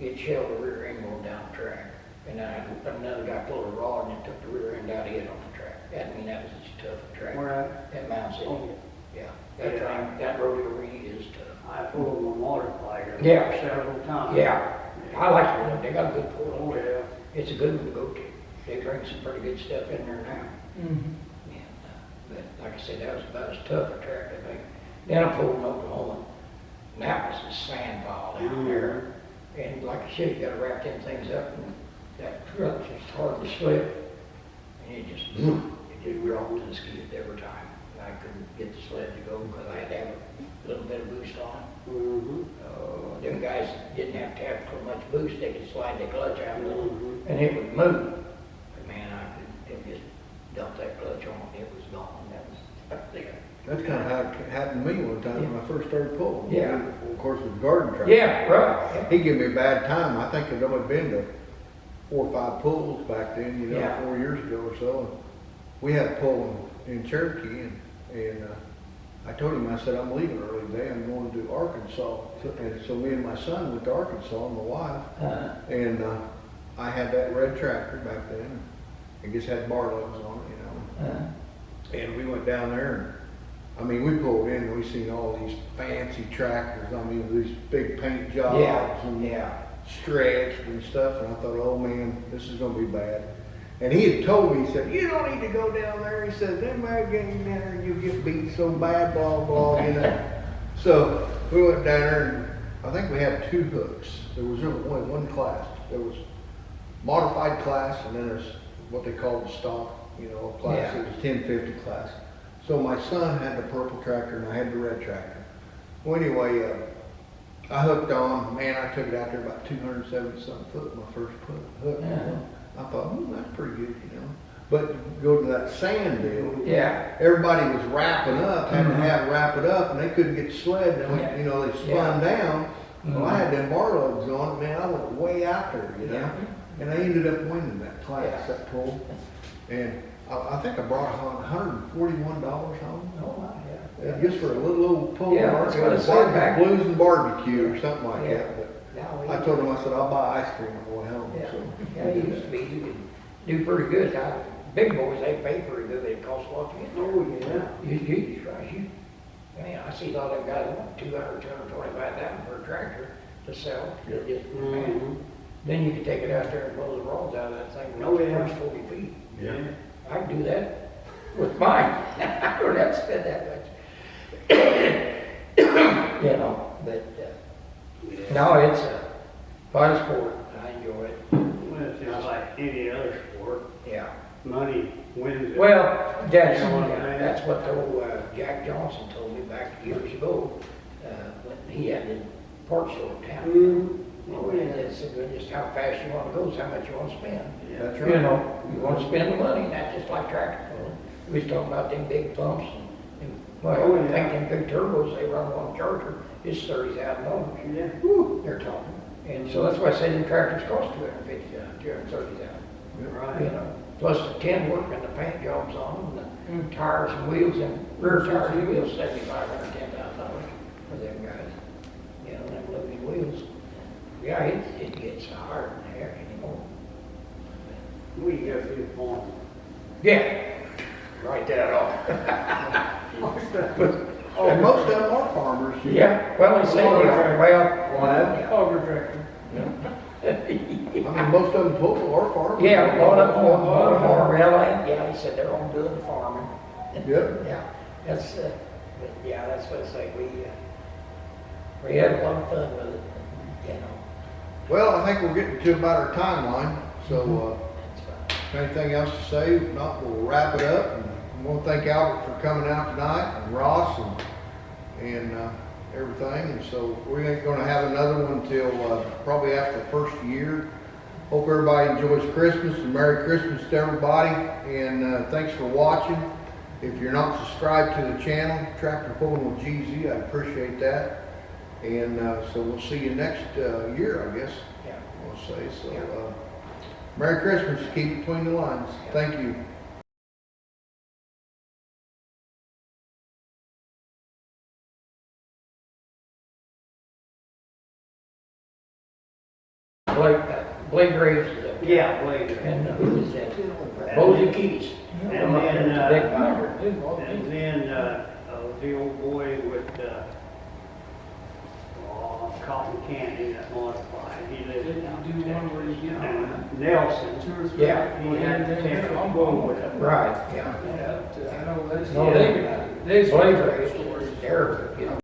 it shelled the rear end going down the track. And then another guy pulled a rod and it took the rear end out of it on the track. I mean, that was just tough a track. Where at? At Mount City. Oh. Yeah, that track, that rodeo arena is tough. I pulled my motor glider Yeah. several times. Yeah, I like it, they got a good pull. Oh, yeah. It's a good one to go to. They bring some pretty good stuff in there now. Mm-hmm. And, but like I said, that was about as tough a track, I think. Then I pulled in Oklahoma, and that was a sand pile down there. And like I said, you gotta wrap them things up, and that truck just hard to slip. And it just rolled to the skid every time. And I couldn't get the sled to go because I had to have a little bit of boost on it. Mhm. Them guys didn't have to have so much boost, they could slide the clutch out a little, Mhm. and it would move. But man, it just dumped that clutch on, it was gone, that was up there. That's kind of how it happened to me one time when I first started pulling. Yeah. Of course, it was garden truck. Yeah, right. He gave me a bad time. I think I'd only been to 4 or 5 pulls back then, Yeah. 4 years ago or so. And we had a pull in Cherokee, and I told him, I said, I'm leaving early today. I'm going to Arkansas. And so me and my son went to Arkansas, and my wife. And I had that red tractor back then. I just had bar lugs on it, And we went down there, and I mean, we pulled in and we seen all these fancy tractors. I mean, these big paint jobs and Yeah. stretched and stuff. And I thought, oh man, this is gonna be bad. And he had told me, he said, you don't need to go down there. He said, them might get you down there and you'll get beat so bad, blah, blah, So we went down there, and I think we had 2 hooks. There was only one class. There was modified class, and then there's what they call the stock, class. Yeah. It was 1050 class. So my son had the purple tractor and I had the red tractor. Well, anyway, I hooked on, man, I took it out there about 270-something foot, my first hook. Yeah. I thought, that's pretty good, But go to that sand deal. Yeah. Everybody was wrapping up, had to wrap it up, and they couldn't get the sled, and they spun down. Well, I had them bar lugs on, man, I went way out there, And I ended up winning that class, that pull. And I think I brought $141 home. Oh, my, yeah. Just for a little old pull Yeah, car, that's what it said back. blues and barbecue or something like Yeah. that, but Now I told him, I said, I'll buy ice cream on the way home, Yeah, so. yeah, it used to be, you could do pretty good. Now, big boys, they pay pretty good, it costs a lot to get there. Oh, yeah. Jesus Christ, man, I see a lot of them guys want 225,000 for a tractor to sell. It just, man, Mhm. then you could take it out there and blow the rods out of that thing when Oh, it's yeah. first 40 feet. Yeah. I can do that with mine. I don't have to spend that much. You know, but, no, it's a fun sport. I enjoy it. Well, it's just like any other sport. Yeah. Money wins it. Well, that's, You know what I yeah, mean? that's what the old Jack Johnson told me back years ago, when he had the parts store in town. Mhm. Oh, yeah, that's just how fast you wanna go, is how much you wanna spend. That's You right. know, you wanna spend the money, and that's just like tractor pulling. We was talking about them big pumps and, well, Oh, I think yeah. them big turbos they run on Charger, it's $30,000. Yeah. They're talking. And so that's why I say them tractors cost $250,000, $230,000. You Right. know, plus the tin work and the paint jobs on them, the tires and wheels and rear tires and wheels, $7,500, $10,000 for them guys. You know, them loading wheels. Yeah, it gets hard than heck anymore. We can go through the farm. Yeah, write that off. And most of them are farmers. Yeah, well, they say, they are. Well, Auger tractor. I mean, most of them total are farmers. yeah, a lot of them, Morella, yeah, he said they're all doing the farming. Yep. Yeah, that's, but yeah, that's what I say, we had a lot of fun with it, you know. Well, I think we're getting to about our timeline, so, That's fine. anything else to say? If not, we'll wrap it up. And I want to thank Albert for coming out tonight, and Ross, and everything. And so we ain't gonna have another one till, probably after the first year. Hope everybody enjoys Christmas, and Merry Christmas to everybody, and thanks for watching. If you're not subscribed to the channel, Tractor Pulling with GZ, I appreciate that. And so we'll see you next year, I guess, Yeah. we'll say. So, Yeah. Merry Christmas, keep between the lines. Thank you. Blake Graves is up there. Yeah, wait. And who is that? Bosey Keys. And Them up there then, at the big binder. And then, the old boy with, cotton candy, that modified, he lives Did down you do one where you get And Nelson, two or three? Yeah. he had to take a I'm phone going with with him. Right, yeah. I know, that's. No, Blake they Graves Graves, they're, you know,